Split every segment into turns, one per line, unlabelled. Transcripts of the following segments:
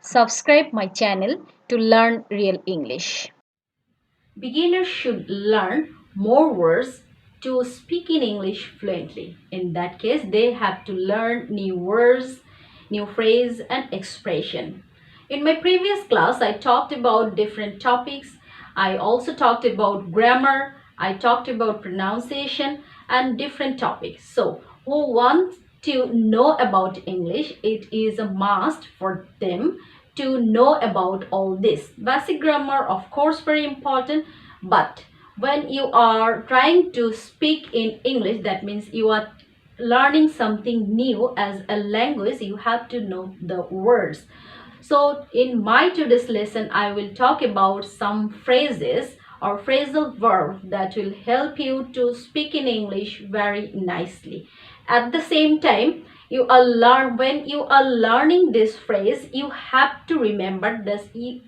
Subscribe my channel to learn real English.
Beginners should learn more words to speak in English fluently. In that case, they have to learn new words, new phrase and expression. In my previous class, I talked about different topics. I also talked about grammar. I talked about pronunciation and different topics. So, who wants to know about English, it is a must for them to know about all this. Basic grammar, of course, very important, but when you are trying to speak in English, that means you are learning something new as a language, you have to know the words. So in my today's lesson, I will talk about some phrases or phrasal verbs that will help you to speak in English very nicely. At the same time, when you are learning this phrase, you have to remember this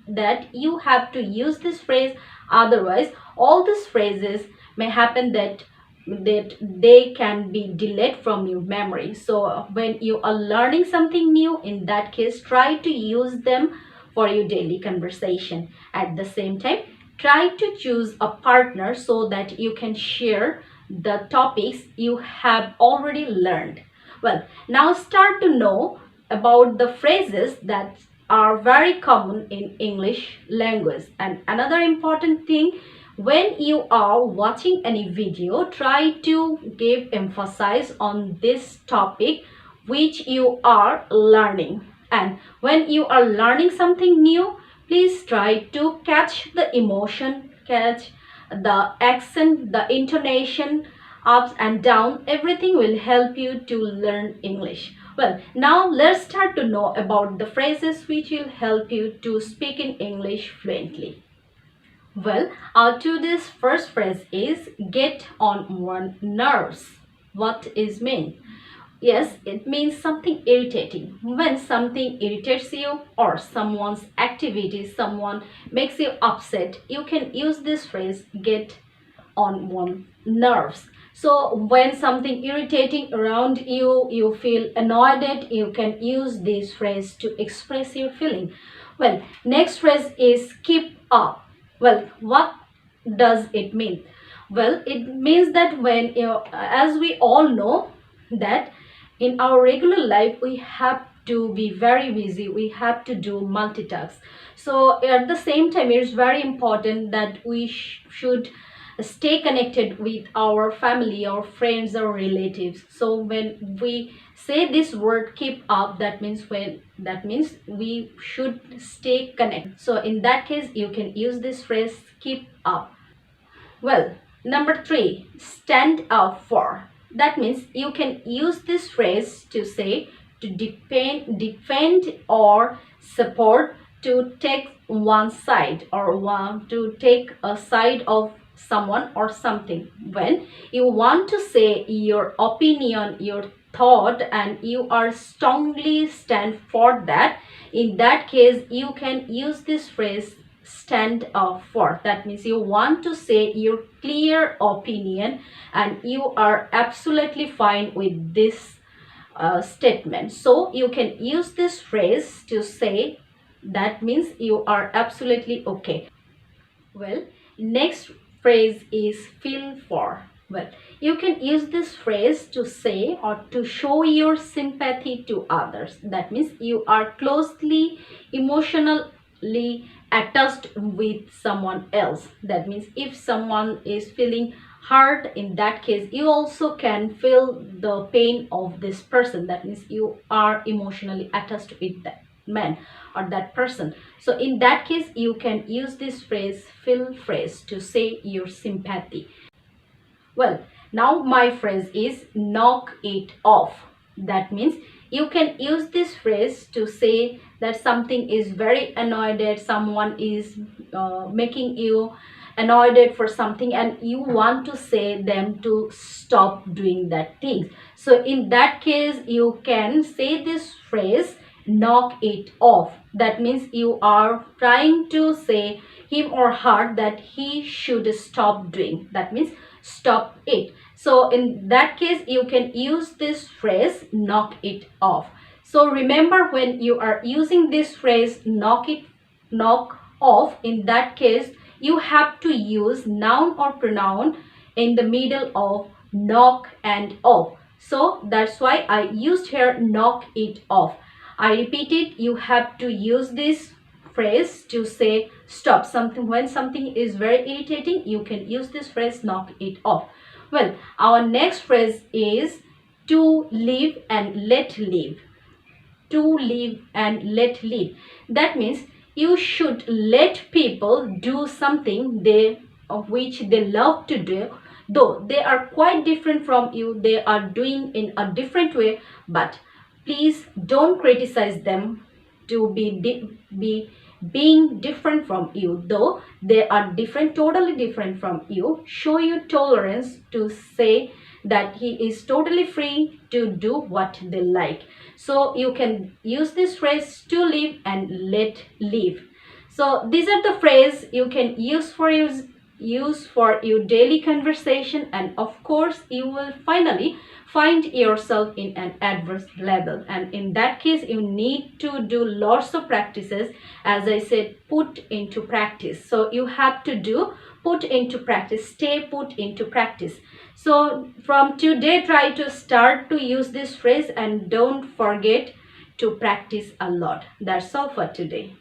that you have to use this phrase. Otherwise, all these phrases may happen that they can be delayed from your memory. So when you are learning something new, in that case, try to use them for your daily conversation. At the same time, try to choose a partner so that you can share the topics you have already learned. Well, now start to know about the phrases that are very common in English language. And another important thing, when you are watching any video, try to give emphasis on this topic which you are learning. And when you are learning something new, please try to catch the emotion, catch the accent, the intonation, ups and down. Everything will help you to learn English. Well, now let's start to know about the phrases which will help you to speak in English fluently. Well, our today's first phrase is get on one nerves. What is mean? Yes, it means something irritating. When something irritates you or someone's activity, someone makes you upset, you can use this phrase get on one nerves. So when something irritating around you, you feel annoyed at, you can use this phrase to express your feeling. Well, next phrase is keep up. Well, what does it mean? Well, it means that when as we all know that in our regular life we have to be very busy, we have to do multitask. So at the same time, it is very important that we should stay connected with our family, our friends, our relatives. So when we say this word keep up, that means we should stay connected. So in that case, you can use this phrase keep up. Well, number 3, stand up for. That means you can use this phrase to say to defend or support, to take one side or to take a side of someone or something. When you want to say your opinion, your thought, and you are strongly stand for that, in that case you can use this phrase stand up for. That means you want to say your clear opinion and you are absolutely fine with this statement. So you can use this phrase to say that means you are absolutely okay. Well, next phrase is feel for. Well, you can use this phrase to say or to show your sympathy to others. That means you are closely emotionally attached with someone else. That means if someone is feeling hurt, in that case you also can feel the pain of this person. That means you are emotionally attached with that man or that person. So in that case, you can use this feel phrase to say your sympathy. Well, now my phrase is knock it off. That means you can use this phrase to say that something is very annoyed at, someone is making you annoyed for something and you want to say them to stop doing that thing. So in that case, you can say this phrase knock it off. That means you are trying to say him or her that he should stop doing. That means stop it. So in that case, you can use this phrase knock it off. So remember, when you are using this phrase knock off, in that case you have to use noun or pronoun in the middle of knock and off. So that's why I used here knock it off. I repeat it, you have to use this phrase to say stop something. When something is very irritating, you can use this phrase knock it off. Well, our next phrase is to live and let live. To live and let live. That means you should let people do something of which they love to do, though they are quite different from you, they are doing in a different way, but please don't criticize them to be being different from you. Though they are different, totally different from you, show your tolerance to say that he is totally free to do what they like. So you can use this phrase to live and let live. So these are the phrases you can use for your daily conversation, and of course you will finally find yourself in an adverse level, and in that case you need to do lots of practices. As I said, put into practice. So you have to do put into practice, stay put into practice. So from today, try to start to use this phrase and don't forget to practice a lot. That's all for today.